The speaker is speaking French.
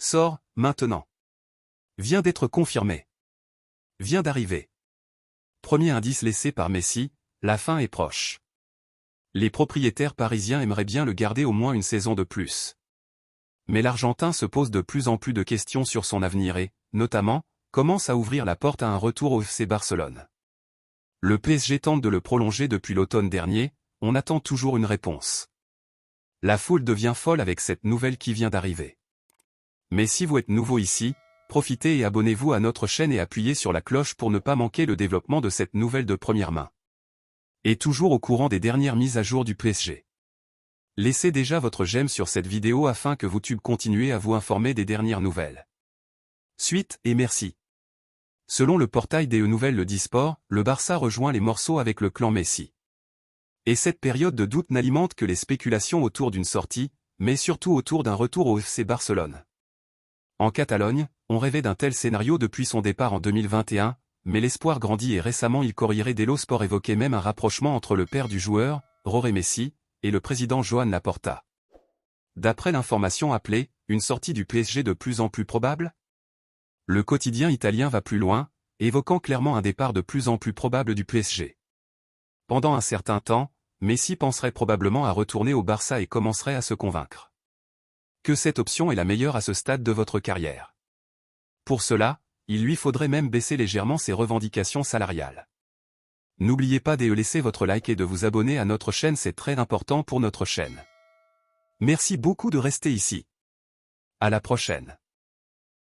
Sort, maintenant. Vient d'être confirmé. Vient d'arriver. Premier indice laissé par Messi, la fin est proche. Les propriétaires parisiens aimeraient bien le garder au moins une saison de plus. Mais l'Argentin se pose de plus en plus de questions sur son avenir et, notamment, commence à ouvrir la porte à un retour au FC Barcelone. Le PSG tente de le prolonger depuis l'automne dernier, on attend toujours une réponse. La foule devient folle avec cette nouvelle qui vient d'arriver. Mais si vous êtes nouveau ici, profitez et abonnez-vous à notre chaîne et appuyez sur la cloche pour ne pas manquer le développement de cette nouvelle de première main. Et toujours au courant des dernières mises à jour du PSG. Laissez déjà votre j'aime sur cette vidéo afin que YouTube continue à vous informer des dernières nouvelles. Suite et merci. Selon le portail des Nouvelles le Disport, le Barça rejoint les morceaux avec le clan Messi. Et cette période de doute n'alimente que les spéculations autour d'une sortie, mais surtout autour d'un retour au FC Barcelone. En Catalogne, on rêvait d'un tel scénario depuis son départ en 2021, mais l'espoir grandit et récemment il Corriere dello Sport évoquait même un rapprochement entre le père du joueur, Jorge Messi, et le président Joan Laporta. D'après l'information appelée, une sortie du PSG de plus en plus probable? Le quotidien italien va plus loin, évoquant clairement un départ de plus en plus probable du PSG. Pendant un certain temps, Messi penserait probablement à retourner au Barça et commencerait à se convaincre que cette option est la meilleure à ce stade de votre carrière. Pour cela, il lui faudrait même baisser légèrement ses revendications salariales. N'oubliez pas de laisser votre like et de vous abonner à notre chaîne, c'est très important pour notre chaîne. Merci beaucoup de rester ici. À la prochaine.